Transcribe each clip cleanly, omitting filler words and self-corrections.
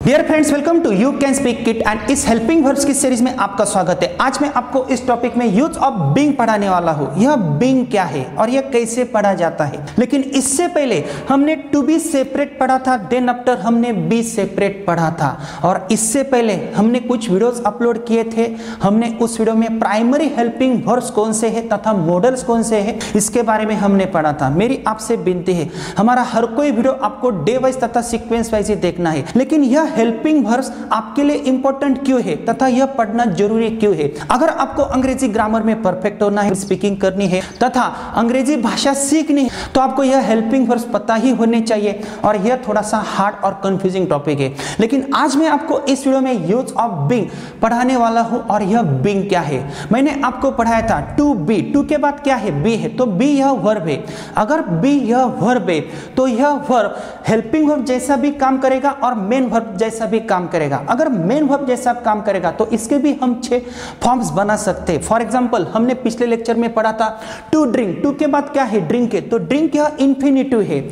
Dear friends, welcome to you can speak kit and इस helping verbs की series में आपका स्वागत है। आज मैं आपको इस टॉपिक में यूज ऑफ बीइंग पढ़ाने वाला हूं। यह बीइंग क्या है और यह कैसे पढ़ा जाता है। लेकिन इससे पहले हमने टू बी सेपरेट पढ़ा था, देन आफ्टर हमने बी सेपरेट पढ़ा था और इससे पहले हमने कुछ वीडियोस अपलोड किए थे। हमने उस वीडियो में प्राइमरी हेल्पिंग वर्ब्स कौन से हैं तथा मॉडल्स कौन से हैं इसके बारे में हमने पढ़ा था। मेरी आपसे विनती है, हमारा हर कोई वीडियो आपको डे वाइज तथा सीक्वेंस वाइज ही देखना है। लेकिन यह हेल्पिंग वर्ब्स आपके लिए इंपॉर्टेंट क्यों है तथा यह पढ़ना जरूरी क्यों है। अगर आपको अंग्रेजी ग्रामर में परफेक्ट होना है, स्पीकिंग करनी है तथा अंग्रेजी भाषा सीखनी है तो आपको यह हेल्पिंग वर्ब्स पता ही होने चाहिए और यह थोड़ा सा हार्ड और कंफ्यूजिंग टॉपिक है। लेकिन आज मैं आपको इस वीडियो में यूज ऑफ बीइंग पढ़ाने वाला हूं और यह बीइंग क्या है। मैंने आपको पढ़ाया था टू बी, टू के बाद क्या है, बी है, तो बी यह वर्ब है। अगर बी यह वर्ब है तो यह वर्ब हेल्पिंग वर्ब जैसा भी काम करेगा और मेन वर्ब जैसा भी काम करेगा। अगर मेन वर्ब जैसा काम करेगा तो इसके भी हम 6 फॉर्म्स बना सकते हैं। फॉर एग्जांपल, हमने पिछले लेक्चर में पढ़ा था टू ड्रिंक, टू के बाद क्या है, ड्रिंक है, तो ड्रिंक यह इंफिनिटिव है।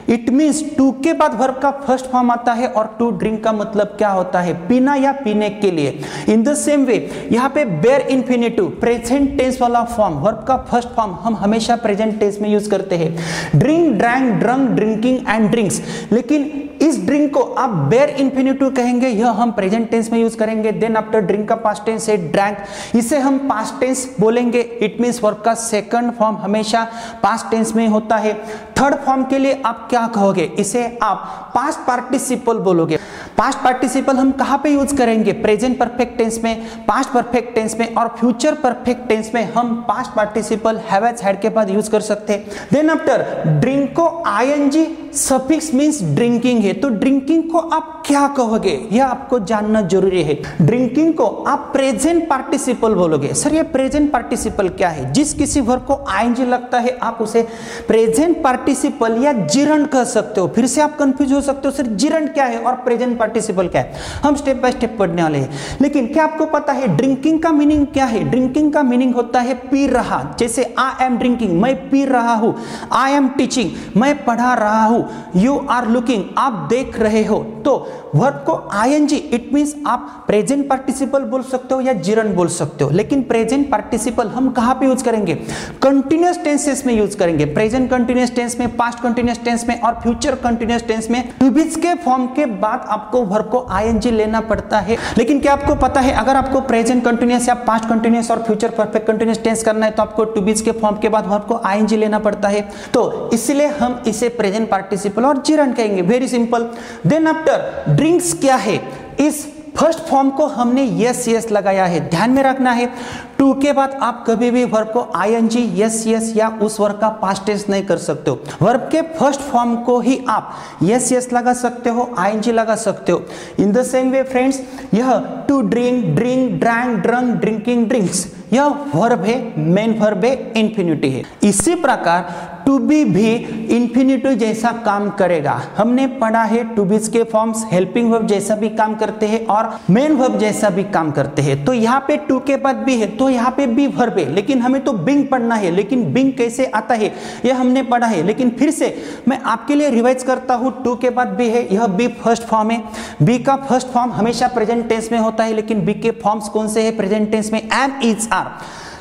इट मींस टू के बाद वर्ब का फर्स्ट फॉर्म आता है और टू ड्रिंक का मतलब क्या होता है, पीना या पीने के लिए। इन द सेम वे यहाँ पे बेयर इंफिनिटिव प्रेजेंट टेंस वाला फॉर्म, वर्ब का फर्स्ट फॉर्म हम हमेशा प्रेजेंट टेंस में यूज करते हैं। Drink, drank, drunk, drinking and drinks. लेकिन इस ड्रिंक को आप बेयर इंफिनिटिव कहेंगे, यह हम प्रेजेंट टेंस में यूज करेंगे। देन आफ्टर ड्रिंक का पास्ट टेंस है ड्रैंक, इसे हम पास्ट टेंस बोलेंगे। इट मींस वर्ब का सेकंड फॉर्म हमेशा पास्ट टेंस में होता है। थर्ड फॉर्म के लिए आप क्या कहोगे, इसे आप पास्ट पार्टिसिपल बोलोगे। पास्ट पार्टिसिपल हम कहां पे यूज करेंगे, प्रेजेंट परफेक्ट टेंस में, पास्ट परफेक्ट टेंस में और फ्यूचर परफेक्ट टेंस में हम past participle have has had के बाद यूज कर सकते हैं। देन आफ्टर ड्रिंक को आईएनजी सफिक्स मींस ड्रिंकिंग है, तो ड्रिंकिंग को आप क्या कहोगे यह आपको जानना जरूरी है। ड्रिंकिंग को आप प्रेजेंट पार्टिसिपल बोलोगे। सर ये प्रेजेंट पार्टिसिपल क्या है, जिस किसी वर्ब को आईएनजी लगता है आप उसे प्रेजेंट पार्टिसिपल या जिरंड कह सकते हो। फिर से आप कंफ्यूज हो सकते हो, सर जिरंड क्या है और प्रेजेंट पार्टिसिपल क्या है। हम स्टेप बाय स्टेप पढ़ने वाले हैं। लेकिन क्या आपको पता है ड्रिंकिंग का मीनिंग क्या है। ड्रिंकिंग का मीनिंग होता है पी रहा। जैसे आई एम ड्रिंकिंग, मैं पी रहा हूं। आई एम टीचिंग, मैं पढ़ा रहा हूं। यू आर लुकिंग, आप देख रहे हो। तो वर्ब को आईएनजी इट मींस आप प्रेजेंट पार्टिसिपल बोल सकते हो या जिरंड बोल सकते हो। लेकिन प्रेजेंट पार्टिसिपल हम कहां पे यूज करेंगे, कंटीन्यूअस टेंसेस में यूज करेंगे। प्रेजेंट कंटीन्यूअस टेंस में, पास्ट कंटीन्यूअस टेंस में और फ्यूचर कंटीन्यूअस टेंस में टू बी के फॉर्म के बाद आपको वर्ब को आईएनजी लेना पड़ता है। लेकिन क्या आपको पता है अगर आपको प्रेजेंट कंटीन्यूअस या पास्ट कंटीन्यूअस और फ्यूचर परफेक्ट कंटीन्यूअस टेंस करना है तो आपको टू बी के फॉर्म के बाद वर्ब को आईएनजी लेना पड़ता है। तो इसलिए हम इसे प्रेजेंट पार्टिसिपल और जिरंड कहेंगे। Very simple. Then after drinks क्या है, इस फर्स्ट फॉर्म को हमने यस यस लगाया है। ध्यान में रखना है टू के बाद आप कभी भी वर्ब को आईएनजी, यस यस या उस वर्ब का पास्ट टेंस नहीं कर सकते हो। वर्ब के फर्स्ट फॉर्म को ही आप यस यस लगा सकते हो, आईएनजी लगा सकते हो। In the same way friends, यह to drink, drink, drank, drunk, drinking, drinks यह वर्ब है, मेन वर्ब है, इंफिनिटिव है। इसी प्रकार टू बी भी इंफिनिटिव जैसा काम करेगा। हमने पढ़ा है टू बी के फॉर्म्स हेल्पिंग वर्ब जैसा भी काम करते हैं और मेन वर्ब जैसा भी काम करते हैं। तो यहाँ पे टू के बाद भी है तो यहाँ पे भी वर्ब है। लेकिन हमें तो बीइंग पढ़ना है। लेकिन बीइंग कैसे आता है यह हमने पढ़ा है। लेकिन फिर से मैं आपके लिए रिवाइज करता हूँ। टू के बाद भी है, यह बी फर्स्ट फॉर्म है। बी का फर्स्ट फॉर्म हमेशा प्रेजेंट टेंस में होता है। लेकिन बी के फॉर्म्स कौन से है प्रेजेंट टेंस में, एम, इज, आर।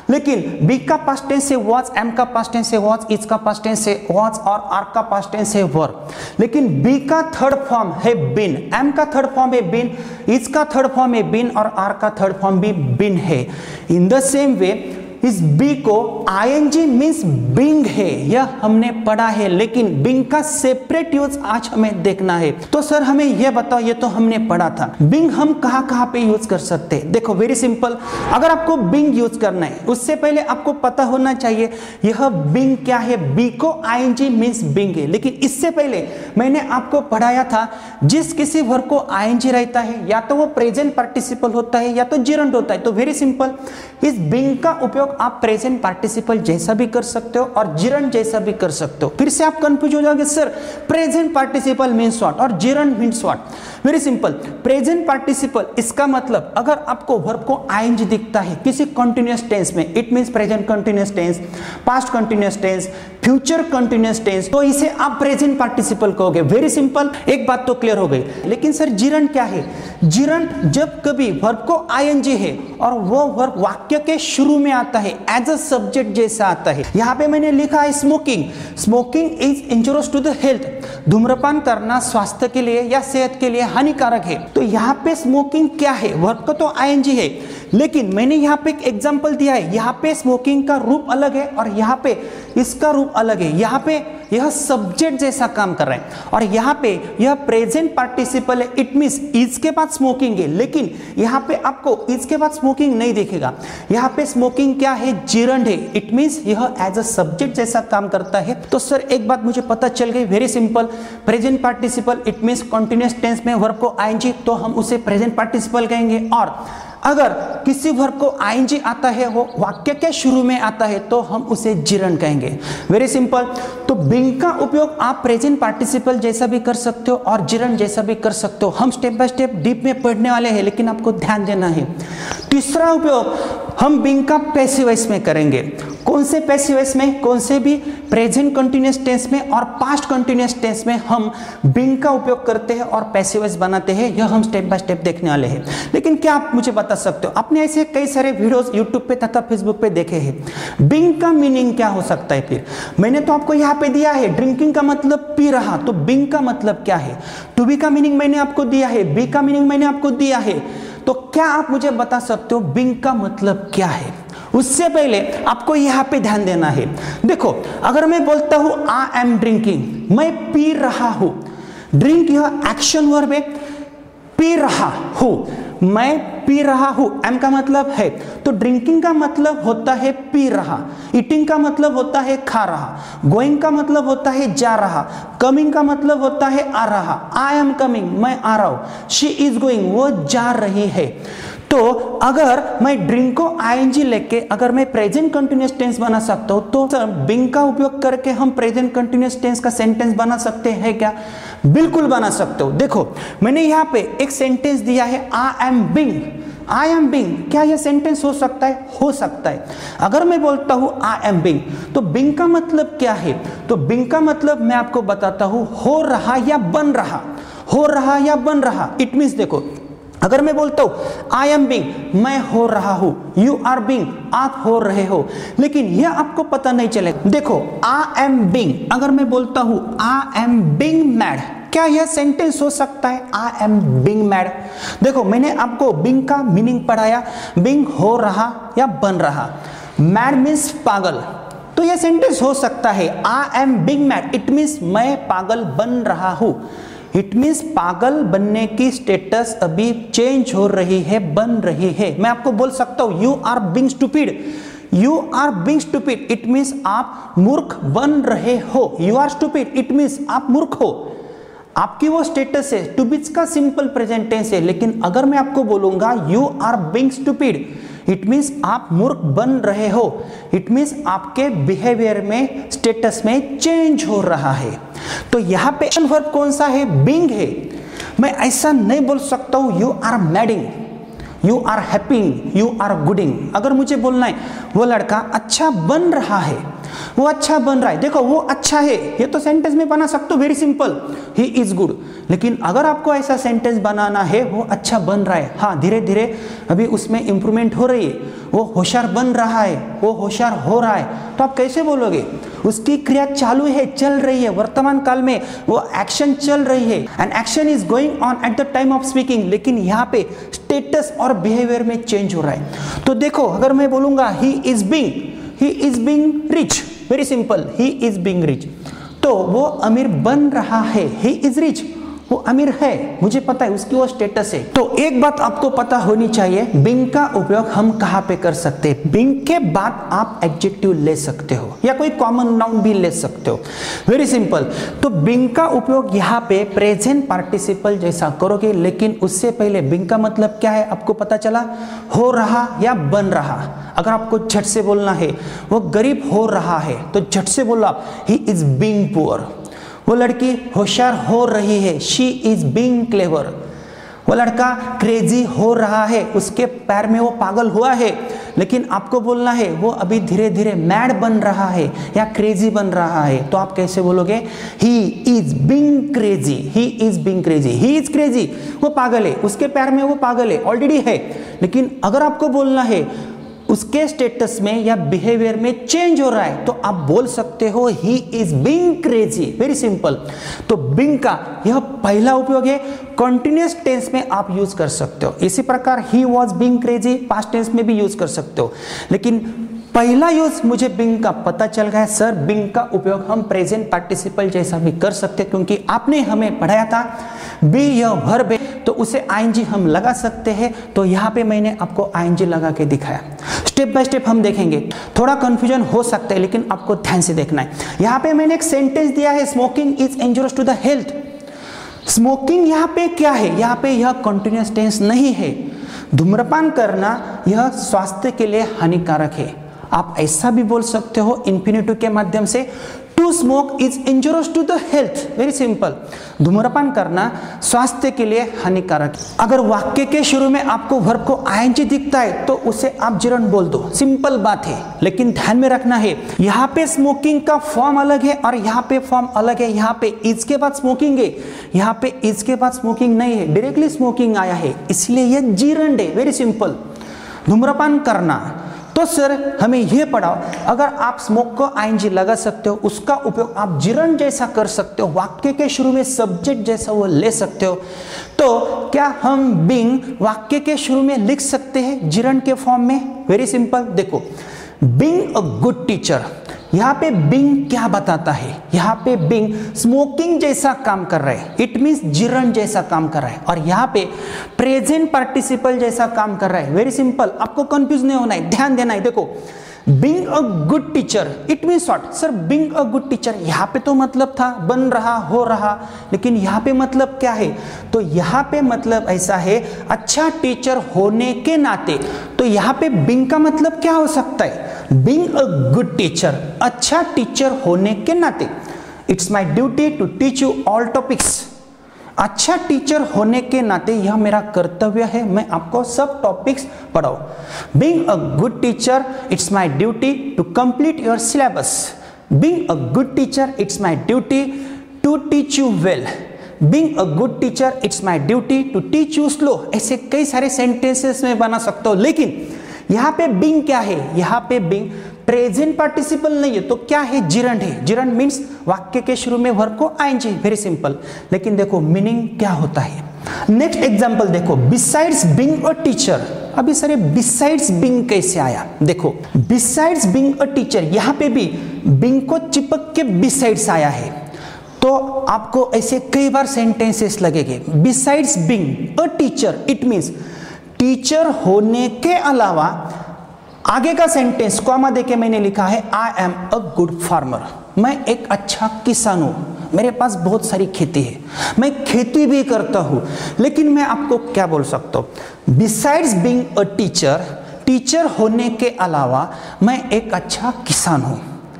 लेकिन बी का पास्ट टेंस से वॉज, एम का पास्ट टेंस से वॉज, इज का पास्ट टेंस से वॉज और आर का पास्ट टेंस से वर। लेकिन बी का थर्ड फॉर्म है बिन, एम का थर्ड फॉर्म है बिन, इज का थर्ड फॉर्म है बिन और आर का थर्ड फॉर्म भी बिन है। इन द सेम वे इस बी को आईएनजी मींस बीइंग है, यह हमने पढ़ा है। लेकिन बीइंग का सेपरेट यूज आज हमें देखना है। तो सर हमें यह बताओ, ये तो हमने पढ़ा था, बीइंग हम कहां कहां पे यूज कर सकते हैं। देखो वेरी सिंपल, अगर आपको बीइंग यूज करना है उससे पहले आपको पता होना चाहिए यह बीइंग क्या है। बी को आईएनजी मींस बीइंग है। लेकिन इससे पहले मैंने आपको पढ़ाया था जिस किसी वर्ब को आईएनजी रहता है या तो वो प्रेजेंट पार्टिसिपल होता है या तो जिरंड होता है। तो वेरी सिंपल, इस बीइंग का उपयोग उपयोग आप प्रेजेंट पार्टिसिपल जैसा भी कर सकते हो और जिरंड जैसा भी कर सकते हो। फिर से आप कंफ्यूज हो जाओगे, sir present participle means what और gerund means what. Very simple, present participle इसका मतलब अगर आपको वर्ब को आईएनजी दिखता है किसी कंटीन्यूअस टेंस में, it means present continuous tense, past continuous tense, future continuous tense, तो इसे आप प्रेजेंट पार्टिसिपल कहोगे। वेरी सिंपल, एक बात तो क्लियर हो गई। लेकिन सर जिरंड क्या है? जिरंड जब कभी वर्ब को आईएनजी है और वो वर्ब वाक्य के शुरू में आता है, एज अ सब्जेक्ट जैसा आता है। यहां पे मैंने लिखा है smoking, smoking is injurious to the health, धूम्रपान करना स्वास्थ्य के लिए या सेहत के लिए हानिकारक है। तो यहाँ पे स्मोकिंग क्या है? वर्ब का तो आईएनजी है, लेकिन मैंने यहाँ पे एक एग्जांपल दिया है। यहाँ पे स्मोकिंग का रूप अलग है और यहाँ पे इसका रूप अलग है। यहाँ पे यह सब्जेक्ट जैसा काम कर रहा है और यहाँ पे यह प्रेजेंट पार्टिसिपल है, इट मींस इज के बाद स्मोकिंग है, लेकिन यहाँ पे आपको इज के बाद स्मोकिंग नहीं दिखेगा। यहाँ पे स्मोकिंग क्या है? जिरंड है, इट मींस यह एज अ सब्जेक्ट जैसा काम करता है। तो सर एक बात मुझे पता चल गई, very simple, present participle it means continuous tense में वर्ब को आईएनजी तो हम उसे प्रेजेंट पार्टिसिपल कहेंगे, और अगर किसी वर्ब को आईएनजी आता है वो वाक्य के शुरू में आता है तो हम उसे जिरंड कहेंगे। Very simple. तो बिंग का उपयोग आप प्रेजेंट पार्टिसिपल जैसा भी कर सकते हो और जिरंड जैसा भी कर सकते हो। हम स्टेप बाय स्टेप डीप में पढ़ने वाले हैं, लेकिन आपको ध्यान देना है। तीसरा उपयोग हम बिंग का पैसिव वॉइस में करेंगे। कौन से पैसिव वॉइस में? कौन से भी प्रेजेंट कंटीन्यूअस टेंस में और पास्ट कंटीन्यूअस टेंस में हम बिंग का उपयोग करते हैं और पैसिव वॉइस बनाते हैं। यह हम स्टेप बाय स्टेप देखने वाले हैं। लेकिन क्या आप मुझे बता सकते हो, आपने ऐसे कई सारे वीडियोस यूट्यूब पे तथा फेसबुक पे देखे हैं, बिंग का मीनिंग क्या हो सकता है? फिर मैंने तो आपको यहाँ पे दिया है, ड्रिंकिंग का मतलब पी रहा, तो बिंग का मतलब क्या है? टू बी का मीनिंग मैंने आपको दिया है, बी का मीनिंग मैंने आपको दिया है। तो क्या आप मुझे बता सकते हो बिंग का मतलब क्या है? उससे पहले आपको यहां पे ध्यान देना है। देखो, अगर मैं बोलता हूं आई एम ड्रिंकिंग, मैं पी रहा हूं, ड्रिंक यह एक्शन वर्ब है, पी रहा हूं, मैं पी रहा हूं, एम का मतलब है, तो ड्रिंकिंग का मतलब होता है पी रहा, ईटिंग का मतलब होता है खा रहा, गोइंग का मतलब होता है जा रहा, कमिंग का मतलब होता है आ रहा, आई एम कमिंग, मैं आ रहा हूं, शी इज गोइंग, वो जा रही है। तो अगर मैं ड्रिंक को आईएनजी लेके अगर मैं प्रेजेंट कंटीन्यूअस टेंस बना सकता हूं, तो बिंग का उपयोग करके हम प्रेजेंट कंटीन्यूअस टेंस का सेंटेंस बना सकते हैं क्या? बिल्कुल बना सकते हो। देखो, मैंने यहाँ पे एक सेंटेंस दिया है, I am Bing, I am Bing, क्या यह सेंटेंस हो सकता है? हो सकता है। अगर मैं बोलता हूं आई एम बिंग, तो बिंग का मतलब क्या है? तो बिंग का मतलब मैं आपको बताता हूं, हो रहा या बन रहा, हो रहा या बन रहा। इट मीन्स देखो, अगर मैं बोलता हूं आई एम बिंग, मैं हो रहा हूं, यू आर बिंग, आप हो रहे हो, लेकिन यह आपको पता नहीं चलेगा। देखो, आई एम बिंग, अगर मैं बोलता हूं आई एम बिंग मैड, क्या यह सेंटेंस हो सकता है? I am Bing mad. देखो, मैंने आपको बिंग का मीनिंग पढ़ाया, बिंग हो रहा या बन रहा, मैड मीन्स पागल, तो यह सेंटेंस हो सकता है I am Bing mad, it means मैं पागल बन रहा हूं, इट मीन्स पागल बनने की स्टेटस अभी चेंज हो रही है, बन रही है। मैं आपको बोल सकता हूं you are being stupid, you are being stupid, it means आप मूर्ख बन रहे हो, you are stupid, it means आप मूर्ख हो, आपकी वो स्टेटस है। टू बी का सिंपल प्रेजेंट टेंस है, लेकिन अगर मैं आपको बोलूंगा you are being stupid, it means आप मूर्ख बन रहे हो, इट मीन्स आपके बिहेवियर में, स्टेटस में चेंज हो रहा है। तो यहाँ पे वर्ब कौन सा है? बीइंग है। मैं ऐसा नहीं बोल सकता हूं you are madding, you are happing, you are gooding. अगर मुझे बोलना है वो लड़का अच्छा बन रहा है, वो अच्छा बन रहा है, देखो वो अच्छा है, ये तो सेंटेंस में बना सकते हो, very simple, he is good. लेकिन अगर आपको ऐसा सेंटेंस बनाना है वो अच्छा बन रहा है, हाँ धीरे धीरे अभी उसमें इंप्रूवमेंट हो रही है, वो होशियार बन रहा है, वो होशियार हो रहा है, तो आप कैसे बोलोगे? उसकी क्रिया चालू है, चल रही है, वर्तमान काल में वो एक्शन चल रही है, and action is going on at the time of speaking, लेकिन यहाँ पे स्टेटस और बिहेवियर में चेंज हो रहा है। तो देखो, अगर मैं बोलूंगा he is being rich, very simple, he is being rich, तो वो अमीर बन रहा है, ही इज रिच, वो अमीर है, मुझे पता है, उसकी वो स्टेटस है। तो एक बात आपको पता होनी चाहिए, बिंग का उपयोग हम कहाँ पे कर सकते हैं। बिंग के बाद आप एडजेक्टिव ले सकते हो या कोई कॉमन नाउन भी ले सकते हो, वेरी सिंपल। तो बिंग का उपयोग यहाँ पे प्रेजेंट पार्टिसिपल जैसा करोगे, लेकिन उससे पहले बिंग का मतलब क्या है आपको पता चला, हो रहा या बन रहा। अगर आपको झट से बोलना है वो गरीब हो रहा है, तो झट से बोलो आप, ही इज बीइंग पुअर। वो लड़की होशियार हो रही है, शी इज बीइंग क्लेवर। वो लड़का क्रेजी हो रहा है, उसके पैर में वो पागल हुआ है, लेकिन आपको बोलना है वो अभी धीरे धीरे मैड बन रहा है या क्रेजी बन रहा है। तो आप कैसे बोलोगे, he is being crazy, he is being crazy, he is crazy. वो पागल है, उसके पैर में वो पागल है, ऑलरेडी है। लेकिन अगर आपको बोलना है उसके स्टेटस में या बिहेवियर में चेंज हो रहा है, तो आप बोल सकते हो he is being crazy, very simple. तो बीइंग का यह पहला उपयोग है, कंटिन्यूअस टेंस में आप यूज कर सकते हो। इसी प्रकार ही was being crazy past tense में भी यूज कर सकते हो। लेकिन पहला यूज मुझे बीइंग का पता चल गया है सर, बीइंग का उपयोग हम प्रेजेंट पार्टिसिपल जैसा भी कर सकते हैं, क्योंकि आपने हमें पढ़ाया था बी यह वर्ब है तो उसे आईएनजी हम लगा सकते हैं। तो यहाँ पे मैंने आपको आईएनजी लगा के दिखाया। स्टेप बाय स्टेप हम देखेंगे, थोड़ा कंफ्यूजन हो सकता है लेकिन आपको ध्यान से देखना है। यहाँ पे मैंने एक सेंटेंस दिया है, smoking is injurious to the health. Smoking यहाँ पे क्या है, यहाँ पे यह कंटिन्यूअस टेंस नहीं है। धूम्रपान करना यह स्वास्थ्य के लिए हानिकारक है। आप ऐसा भी बोल सकते हो इंफिनिटिव के माध्यम से, to smoke is injurious to the health, very simple. धूम्रपान करना स्वास्थ्य के लिए हानिकारक है। अगर वाक्य के शुरू में आपको वर्ब को आईएनजी दिखता है तो उसे आप जिरंड बोल दो, सिंपल बात है। लेकिन ध्यान में रखना है, यहाँ पे स्मोकिंग का फॉर्म अलग है और यहाँ पे फॉर्म अलग है। यहाँ पे इज के बाद स्मोकिंग है, यहाँ पे इज के बाद स्मोकिंग नहीं है, डायरेक्टली स्मोकिंग आया है, इसलिए यह जिरंड है, वेरी सिंपल। धूम्रपान करना, तो सर हमें यह पढ़ाओ, अगर आप स्मोक को आईएनजी लगा सकते हो, उसका उपयोग आप जिरंड जैसा कर सकते हो, वाक्य के शुरू में सब्जेक्ट जैसा वो ले सकते हो। तो क्या हम बीइंग वाक्य के शुरू में लिख सकते हैं जिरंड के फॉर्म में? Very simple. देखो, बीइंग अ गुड टीचर, यहाँ पे बीइंग क्या बताता है, यहाँ पे बीइंग स्मोकिंग जैसा काम कर रहा है, इट मीन्स जिरंड जैसा काम कर रहा है। और यहाँ पे प्रेजेंट पार्टिसिपल जैसा काम कर रहा है, वेरी सिंपल। आपको कंफ्यूज नहीं होना है, ध्यान देना है। देखो, being a good teacher it means what sir, being a good teacher यहाँ पे तो मतलब था बन रहा, हो रहा, लेकिन यहाँ पे मतलब क्या है? तो यहाँ पे मतलब ऐसा है, अच्छा टीचर होने के नाते। तो यहाँ पे बीइंग का मतलब क्या हो सकता है? बीइंग अ गुड टीचर, अच्छा टीचर होने के नाते, it's my duty to teach you all topics. अच्छा टीचर होने के नाते यह मेरा कर्तव्य है, मैं आपको सब टॉपिक्स पढ़ाऊं। Being a good teacher it's my duty to complete your syllabus. Being a good teacher it's my duty to teach you well. Being a good teacher it's my duty to teach you slow. ऐसे कई सारे sentences में बना सकता हूं, लेकिन यहाँ पे बीइंग क्या है? यहाँ पे बीइंग प्रेजेंट पार्टिसिपल नहीं है, तो क्या है? जिरंड है। जिरंड मीन्स वाक्य के शुरू में वर्ब को आईएनजी, वेरी सिंपल। लेकिन देखो मीनिंग क्या होता है। नेक्स्ट एग्जांपल देखो, बिसाइड्स बीइंग अ टीचर। अभी सर बिसाइड्स बीइंग कैसे आया? देखो, बिसाइड्स बीइंग अ टीचर, यहाँ पे भी बीइंग को चिपक के बिसाइड्स आया है। तो आपको ऐसे कई बार सेंटेंसेस लगेंगे। Besides being a teacher it means teacher होने के अलावा, आगे का सेंटेंस कॉमा देके मैंने लिखा है, I am a good farmer. मैं एक अच्छा किसान हूं, मेरे पास बहुत सारी खेती है, मैं खेती भी करता हूं। लेकिन मैं आपको क्या बोल सकता हूं? Besides being a teacher, teacher होने के अलावा मैं एक अच्छा किसान हूं।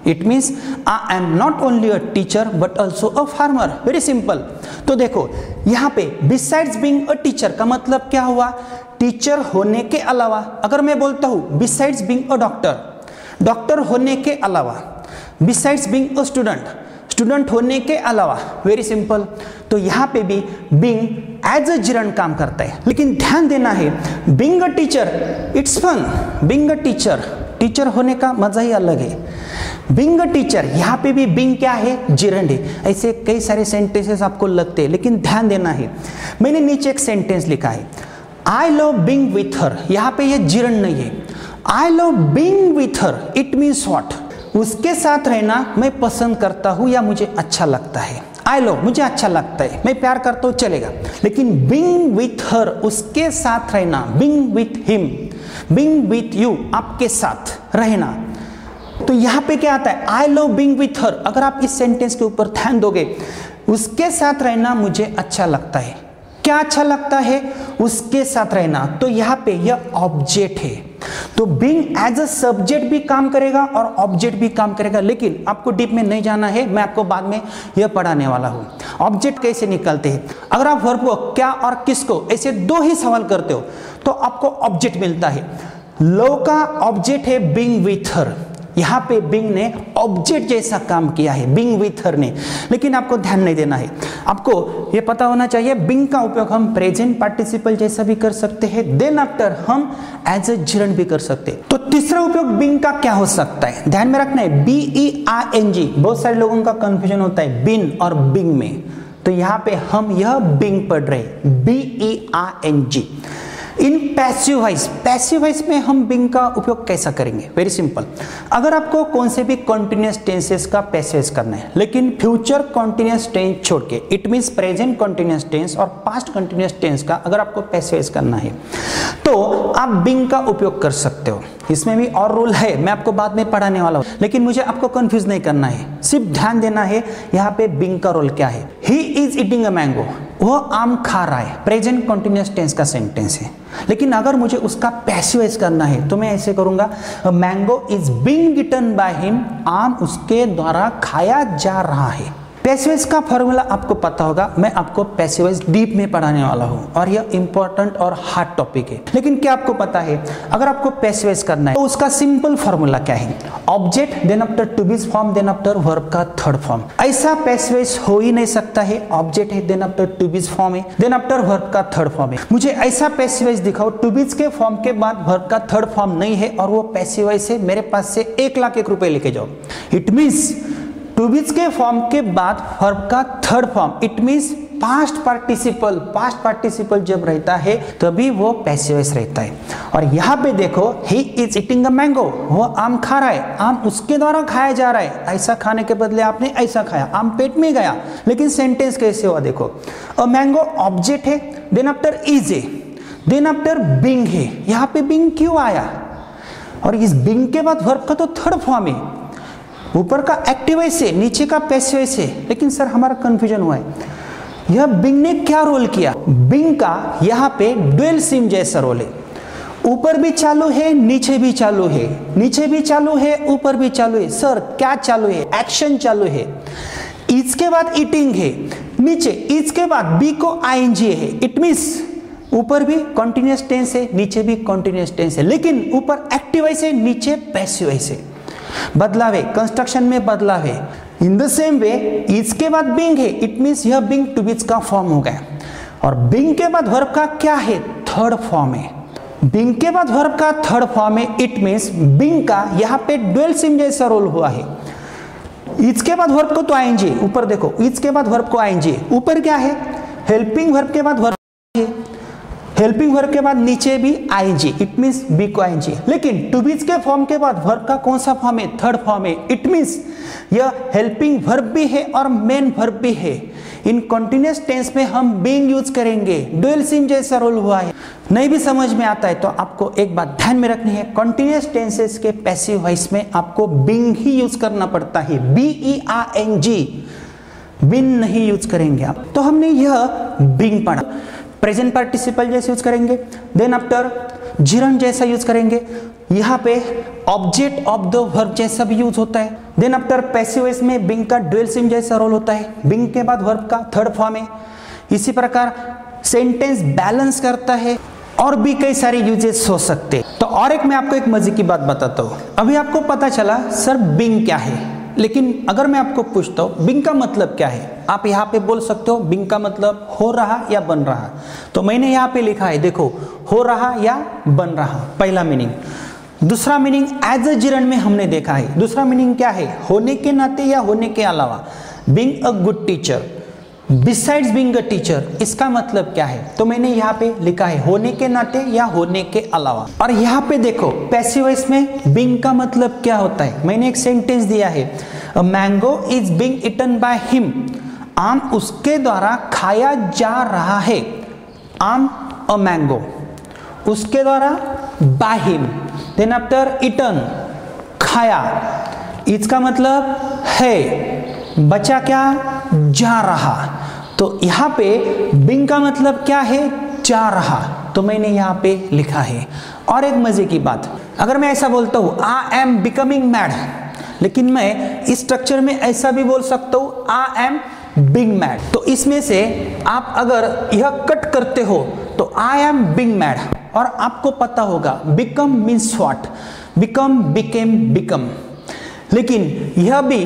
It means I am not only a teacher but also a farmer, very simple. तो देखो यहाँ पे बिसाइड्स बीइंग अ टीचर का मतलब क्या हुआ? टीचर होने के अलावा। अगर मैं बोलता हूं besides being a doctor, doctor होने के अलावा। Besides being a student, student होने के अलावा, वेरी सिंपल। तो यहाँ पे भी बीइंग एज अ जिरंड काम करता है। लेकिन ध्यान देना है, being a teacher it's fun. Being a teacher, teacher होने का मजा ही अलग है। बीइंग अ टीचर, यहाँ पे भी बीइंग क्या है? जिरंड है। ऐसे कई सारे सेंटेंसेस आपको लगते हैं, लेकिन ध्यान देना है, मैंने नीचे एक सेंटेंस लिखा है, I love being with her. यहाँ पे ये जिरंड नहीं है। I love being with her it means what? उसके साथ रहना मैं पसंद करता हूँ या मुझे अच्छा लगता है। आई लव, मुझे अच्छा लगता है, मैं प्यार करता हूँ, चलेगा। लेकिन बीइंग विथ हर, उसके साथ रहना, being with him, being with you, आपके साथ रहना, तो यहाँ पे क्या आता है, I love being with her. अगर आप इस सेंटेंस के ऊपर ध्यान दोगे, उसके साथ रहना मुझे अच्छा लगता है, क्या अच्छा लगता है, उसके साथ रहना, तो यहाँ पे यह ऑब्जेक्ट है, तो बीइंग एज अ सब्जेक्ट भी काम करेगा और ऑब्जेक्ट भी काम करेगा। लेकिन आपको डीप में नहीं जाना है, मैं आपको बाद में यह पढ़ाने वाला हूँ। ऑब्जेक्ट कैसे निकलते हैं, अगर आप वर्ब को क्या और किसको ऐसे दो ही सवाल करते हो तो आपको ऑब्जेक्ट मिलता है। लव का ऑब्जेक्ट है बीइंग विथ हर, यहाँ पे बीइंग ने ऑब्जेक्ट जैसा काम किया है, बीइंग विथ हर ने, लेकिन आपको ध्यान नहीं देना है। आपको ये पता होना चाहिए बीइंग का उपयोग हम प्रेजेंट पार्टिसिपल जैसा भी कर सकते हैं, देन आफ्टर हम एज ए जिरंड भी कर सकते हैं। तो तीसरा उपयोग बीइंग का क्या हो सकता है, ध्यान में रखना है, BEING। बहुत सारे लोगों का कंफ्यूजन होता है बीन और बीइंग में, तो यहाँ पे हम यह बीइंग पढ़ रहे हैं, BEING। In passive voice, passive voice में हम बीइंग का उपयोग कैसा करेंगे, वेरी सिंपल। अगर आपको कौन से भी कॉन्टिन्यूअस टेंसेस का पैसिव वॉइस करना है, लेकिन फ्यूचर कॉन्टिन्यूअस टेंस छोड़ के, it means present continuous tense और पास्ट कॉन्टिन्यूअस टेंस का अगर आपको पैसिव वॉइस करना है तो आप बीइंग का उपयोग कर सकते हो। इसमें भी और रूल है, मैं आपको बाद में पढ़ाने वाला हूँ, लेकिन मुझे आपको कंफ्यूज नहीं करना है, सिर्फ ध्यान देना है यहाँ पे बीइंग का रोल क्या है। He is eating a mango, वह आम खा रहा है, प्रेजेंट कॉन्टिन्यूअस टेंस का सेंटेंस है। लेकिन अगर मुझे उसका पैसिव वॉइस करना है तो मैं ऐसे करूंगा, mango is being eaten by him, आम उसके द्वारा खाया जा रहा है। पैसिव वॉइस का फॉर्मूला आपको पता होगा, मैं आपको पैसिव वॉइस डीप में पढ़ाने वाला हूं और यह इंपॉर्टेंट और हार्ड टॉपिक है। लेकिन क्या आपको पता है, अगर आपको पैसिव वॉइस करना है तो उसका सिंपल फॉर्मूला क्या है, object then after to be form then after verb का थर्ड फॉर्म। ऐसा पैसिव वॉइस हो ही नहीं सकता है, ऑब्जेक्ट है then after to be form है देन आफ्टर वर्ब का थर्ड फॉर्म है। मुझे ऐसा पैसिव वॉइस दिखाओ टू बी के फॉर्म के बाद वर्ब का थर्ड फॉर्म नहीं है और वो पैसिव वॉइस है, मेरे पास से 1,00,000 रुपए लेके जाओ। इट मीन्स टू बी के फॉर्म के बाद वर्ब का third form, it means past participle, past participle जब रहता है तभी वो पैसिव वॉइस रहता है। और यहाँ पे देखो, he is eating a mango, वो आम खा रहा है, आम उसके द्वारा खाया जा रहा है, ऐसा खाने के बदले आपने ऐसा खाया, आम पेट में गया। लेकिन सेंटेंस कैसे हुआ देखो, अ मैंगो ऑब्जेक्ट है, देन आफ्टर इज है, देन आफ्टर बीइंग है। यहाँ पे बीइंग क्यों आया, और इस बीइंग के बाद वर्ब का तो थर्ड फॉर्म है, ऊपर का एक्टिव वॉइस है, नीचे का पैसिव वॉइस है। लेकिन सर हमारा कंफ्यूजन हुआ है, यह बीइंग ने क्या रोल किया, बीइंग का यहाँ पे ड्यूअल सिम जैसा रोल है, ऊपर भी चालू है नीचे भी चालू है, नीचे भी चालू है ऊपर भी चालू है। सर क्या चालू है, एक्शन चालू है, इसके बाद ईटिंग है, नीचे इसके बाद बी को आईएनजी है, इट मींस ऊपर भी कॉन्टिन्यूअस टेंस है नीचे भी कॉन्टिन्यूअस टेंस है, लेकिन ऊपर एक्टिव वॉइस है नीचे पैसिव वॉइस है। बदलाव है, कंस्ट्रक्शन में बदलाव है। इन द सेम वे इसके बाद बीइंग है, इट मींस यह बीइंग टू बी का फॉर्म हो गया, और बीइंग के बाद वर्ब का क्या है, थर्ड फॉर्म है। बीइंग के बाद वर्ब का थर्ड फॉर्म है, इट मींस बीइंग का यहाँ पे ड्यूअल सिम जैसा रोल हुआ है। इसके बाद वर्ब को तो आईएनजी, ऊपर देखो इसके बाद वर्ब को आईएनजी, ऊपर क्या है, हेल्पिंग वर्ब के बाद वर्ब है, हेल्पिंग वर्ब के बाद नीचे भी आईएनजी, इट मींस बी को आईएनजी। लेकिन टू बी के फॉर्म के बाद वर्ब का कौन सा फॉर्म है, थर्ड फॉर्म है, इट मींस यह हेल्पिंग वर्ब भी है और मेन वर्ब भी है। इन कॉन्टिन्यूअस टेंस में हम बीइंग यूज करेंगे, ड्यूअल सिम जैसा रोल हुआ है। नहीं भी समझ में आता है तो आपको एक बात ध्यान में रखनी है, कॉन्टिन्यूअस टेंसेस के पैसिव वॉइस में आपको बीइंग ही यूज करना पड़ता है, BEING, बीइंग नहीं यूज करेंगे आप। तो हमने यह बीइंग पढ़ा, प्रेजेंट पार्टिसिपल जैसे यूज करेंगे, देन आफ्टर जिरंड जैसा यूज करेंगे, यहाँ पे ऑब्जेक्ट ऑफ द वर्ब जैसा भी यूज होता है, देन आफ्टर पैसिव वॉइस में बीइंग का ड्यूअल सिम जैसा रोल होता है, बीइंग के बाद वर्ब का थर्ड फॉर्म है। इसी प्रकार सेंटेंस बैलेंस करता है, और भी कई सारे यूजेस हो सकते हैं। तो और एक मैं आपको एक मजे की बात बताता हूँ, अभी आपको पता चला सर बीइंग क्या है, लेकिन अगर मैं आपको पूछता हूँ बीइंग का मतलब क्या है, आप यहाँ पे बोल सकते हो बीइंग का मतलब हो रहा या बन रहा। तो मैंने यहाँ पे लिखा है देखो, हो रहा या बन रहा, पहला मीनिंग। दूसरा मीनिंग एज अ जिरंड में हमने देखा है, दूसरा मीनिंग क्या है, होने के नाते या होने के अलावा, being a good teacher, besides being a teacher, इसका मतलब क्या है, तो मैंने यहाँ पे लिखा है होने के नाते या होने के अलावा। और यहाँ पे देखो पैसिव वॉइस में बीइंग का मतलब क्या होता है, मैंने एक सेंटेंस दिया है, a mango is being eaten by him, आम उसके द्वारा खाया जा रहा है। आम अ मैंगो, उसके द्वारा by him, then after eaten खाया, इसका मतलब है बचा क्या, जा रहा। तो यहाँ पे बिंग का मतलब क्या है, जा रहा, तो मैंने यहाँ पे लिखा है। और एक मजे की बात, अगर मैं ऐसा बोलता हूँ आई एम बिकमिंग मैड, लेकिन मैं इस स्ट्रक्चर में ऐसा भी बोल सकता हूँ आई एम बिंग मैड। तो इसमें से आप अगर यह कट करते हो तो आई एम बिंग मैड, और आपको पता होगा become means what, become, became, become. लेकिन यह भी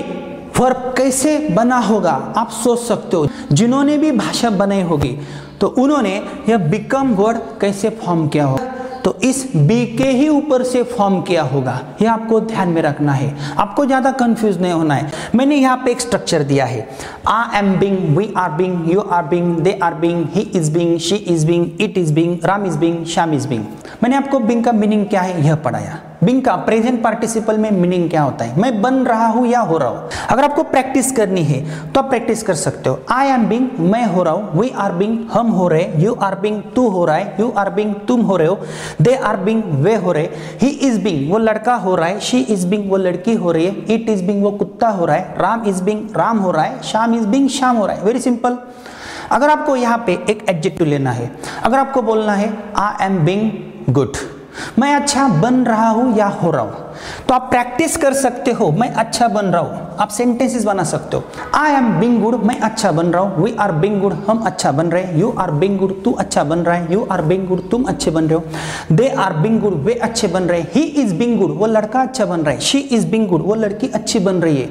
वर्ब कैसे बना होगा आप सोच सकते हो। जिन्होंने भी भाषा बनाई होगी तो उन्होंने यह बिकम वर्ड कैसे फॉर्म किया होगा, तो इस बी के ही ऊपर से फॉर्म किया होगा। यह आपको ध्यान में रखना है, आपको ज्यादा कंफ्यूज नहीं होना है। मैंने यहाँ पे एक स्ट्रक्चर दिया है, I am being, we are being, you are being, they are being, he is being, she is being, it is being, Ram is being, Shyam is being. मैंने आपको बिंग का मीनिंग क्या है यह पढ़ाया। बिंग का प्रेजेंट पार्टिसिपल में मीनिंग क्या होता है, मैं बन रहा हूं या हो रहा हूं। अगर आपको प्रैक्टिस करनी है तो आप प्रैक्टिस कर सकते हो। आई एम बिंग, मैं हो रहा हूं, वी आर बिंग, हम हो रहे, यू आर बिंग, तू हो रहा है, यू आर बिंग, तुम हो रहे हो, दे आर बिंग, वे हो रहे, ही इज बिंग, वो लड़का हो रहा है, शी इज बिंग, वो लड़की हो रही है, इट इज बिंग, वो कुत्ता हो रहा है, राम इज बिंग, राम हो रहा है, श्याम इज बिंग, श्याम हो रहा है। Very simple. अगर आपको यहाँ पे एक एडजेक्टिव लेना है, अगर आपको बोलना है आई एम बिंग गुड, मैं अच्छा बन रहा हूं या हो रहा हूं, तो आप प्रैक्टिस कर सकते हो, मैं अच्छा बन रहा हूं, आप सेंटेंसेस बना सकते हो। आई एम बिंग गुड, मैं अच्छा बन रहा हूं, वी आर बिंग गुड, हम अच्छा बन रहे हैं, यू आर बिंग गुड, तू अच्छा बन रहा है, यू आर बिंग गुड, तुम अच्छे बन रहे हो, दे आर बिंग गुड, वे अच्छे बन रहे हैं, ही इज बिंग गुड, वो लड़का अच्छा बन रहा है, शी इज बिंग गुड, वो लड़की अच्छी बन रही है,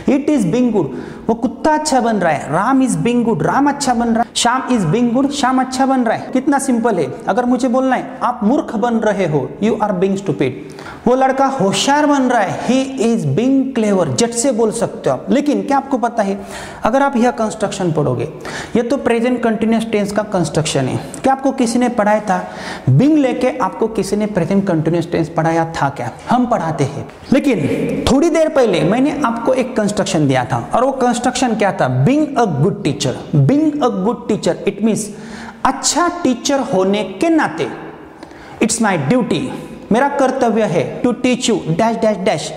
इट इज बिंग गुड, वो कुत्ता अच्छा बन रहा है, Ram is Bing good, Ram अच्छा बन रहा है, Shyam is Bing good, Shyam अच्छा बन रहा है। कितना सिंपल है। अगर मुझे बोलना है आप मूर्ख बन रहे हो, यू आर बिंग स्टूपिड, वो लड़का होशियार बन रहा है, ही इज बिंग क्लेवर, जट से बोल सकते हो आप। लेकिन क्या आपको पता है, अगर आप यह कंस्ट्रक्शन पढ़ोगे, यह तो प्रेजेंट कंटिन्यूअस टेंस का कंस्ट्रक्शन है। क्या आपको किसी ने पढ़ाया था बिंग लेके, आपको किसी ने प्रेजेंट कंटिन्यूअस टेंस पढ़ाया था क्या? हम पढ़ाते हैं। लेकिन थोड़ी देर पहले मैंने आपको एक कंस्ट्रक्शन दिया था, और वो कंस्ट्रक्शन क्या था, being a good teacher. Being a good teacher it means अच्छा टीचर होने के नाते, इट्स माई ड्यूटी, मेरा कर्तव्य है to teach you dash dash dash.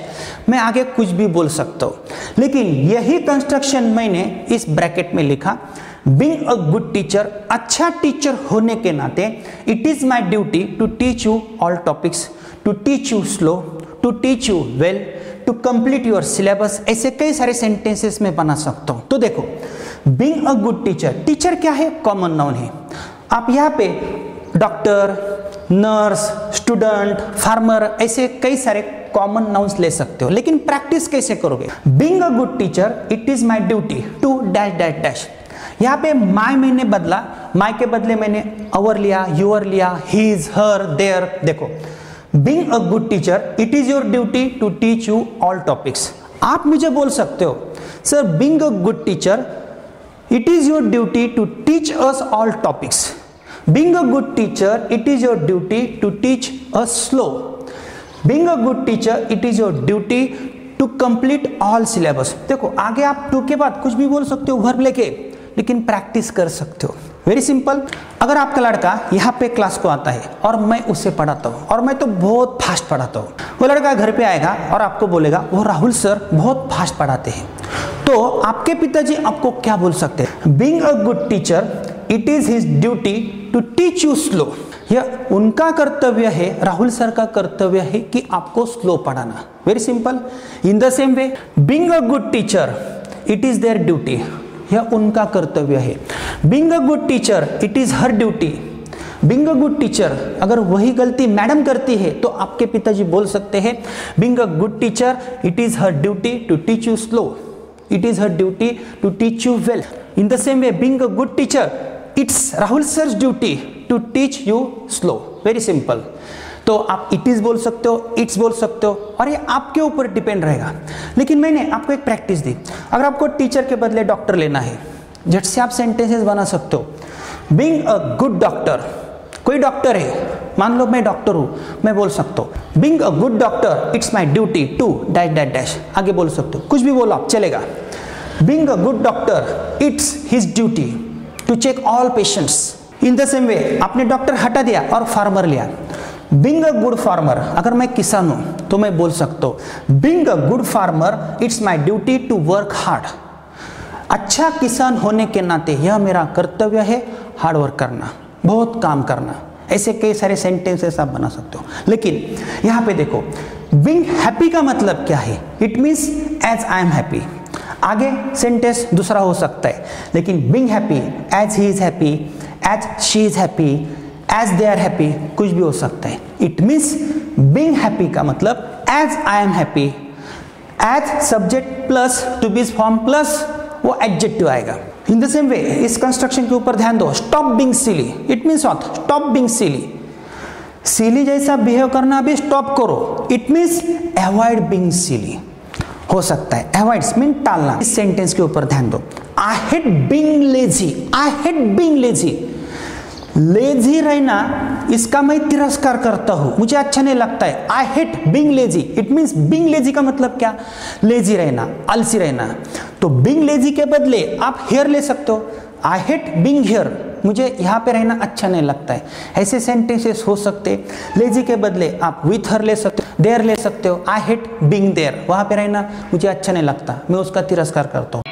मैं आगे कुछ भी बोल सकता हूं, लेकिन यही कंस्ट्रक्शन मैंने इस ब्रैकेट में लिखा, बीइंग अ गुड टीचर, अच्छा टीचर होने के नाते, it is my duty to teach you all topics, to teach you slow, to teach you well, to complete your syllabus. ऐसे कई सारे सेंटेंसेस में बना सकता हूं। तो देखो, being a good teacher, teacher क्या है, कॉमन नाउन है। आप यहाँ पे डॉक्टर, नर्स, स्टूडेंट, फार्मर, ऐसे कई सारे कॉमन नाउन्स ले सकते हो। लेकिन प्रैक्टिस कैसे करोगे? Being a good teacher, it is my duty to dash dash dash. यहाँ पे माई मैंने बदला, माई के बदले मैंने अवर लिया, यूर लिया, हीज, हर, देयर। देखो, being a good teacher, it is your duty to teach you all topics. आप मुझे बोल सकते हो, sir being a good teacher, it is your duty to teach us all topics. Being a good teacher, it is your duty to teach us slow. Being a good teacher, it is your duty to complete all syllabus. देखो, आगे आप to के बाद कुछ भी बोल सकते हो वर्ब लेके, लेकिन प्रैक्टिस कर सकते हो। Very simple. अगर आपका लड़का यहाँ पे क्लास को आता है और मैं उसे पढ़ाता हूँ, और मैं तो बहुत फास्ट पढ़ाता हूँ, वो लड़का घर पे आएगा और आपको बोलेगा वो राहुल सर बहुत फास्ट पढ़ाते हैं, तो आपके पिताजी आपको क्या बोल सकते हैं? Being a good teacher, it is his duty to teach you slow. यह उनका कर्तव्य है, राहुल सर का कर्तव्य है कि आपको स्लो पढ़ाना। Very simple. In the same way, being a good teacher, it is there duty, यह उनका कर्तव्य है। Being a good teacher, it is her duty. Being a good teacher, अगर वही गलती मैडम करती है तो आपके पिताजी बोल सकते हैं being a good teacher, it is her duty to teach you slow, it is her duty to teach you well. In the same way, being a good teacher, it's Rahul sir's duty to teach you slow. Very simple. तो आप it is बोल सकते हो, it's बोल सकते हो, और ये आपके ऊपर डिपेंड रहेगा। लेकिन मैंने आपको एक प्रैक्टिस दी, अगर आपको टीचर के बदले डॉक्टर लेना है, झट से आप सेंटेंसेस बना सकते हो। बीइंग अ गुड डॉक्टर, कोई डॉक्टर है, मान लो मैं डॉक्टर हूं, मैं बोल सकता हूं being a good doctor, it's my duty to dash dash dash. आगे बोल सकते हो, कुछ भी बोलो आप, चलेगा। Being a good doctor it's his duty to check all patients. In the same way आपने डॉक्टर हटा दिया और फार्मर लिया। बीइंग अ गुड फार्मर, अगर मैं किसान हूं तो मैं बोल सकता हूं being a good farmer it's my duty to work hard. अच्छा किसान होने के नाते यह मेरा कर्तव्य है हार्ड वर्क करना, बहुत काम करना। ऐसे कई सारे सेंटेंसेस आप बना सकते हो। लेकिन यहां पे देखो बीइंग हैप्पी का मतलब क्या है? It means as I am happy. आगे सेंटेंस दूसरा हो सकता है, लेकिन being happy as he is happy, as she is happy, as they are happy, कुछ भी हो सकता है। इट मीन्स बीइंग हैप्पी का मतलब as I am happy, as subject plus to be form plus वो एडजेक्टिव आएगा। इन द सेम वे इस कंस्ट्रक्शन के ऊपर ध्यान दो, stop being silly. It means what? Stop being silly. Silly जैसा बिहेव करना भी स्टॉप करो। It means avoid being silly हो सकता है। अवॉइड मीन टालना। इस सेंटेंस के ऊपर ध्यान दो, I hate being lazy. I hate being lazy. Lazy रहना इसका मैं तिरस्कार करता हूं, मुझे अच्छा नहीं लगता है। I hate being lazy. It means being lazy का मतलब क्या? लेजी रहना, आलसी रहना। तो बीइंग लेजी के बदले आप हेयर ले सकते हो। आई हेट बीइंग हियर, मुझे यहाँ पे रहना अच्छा नहीं लगता है। ऐसे सेंटेंसेस हो सकते हैं। लेजी के बदले आप विथ हर ले सकते हो, देयर ले सकते हो। आई हेट बीइंग देयर, वहाँ पे रहना मुझे अच्छा नहीं लगता, मैं उसका तिरस्कार करता हूँ।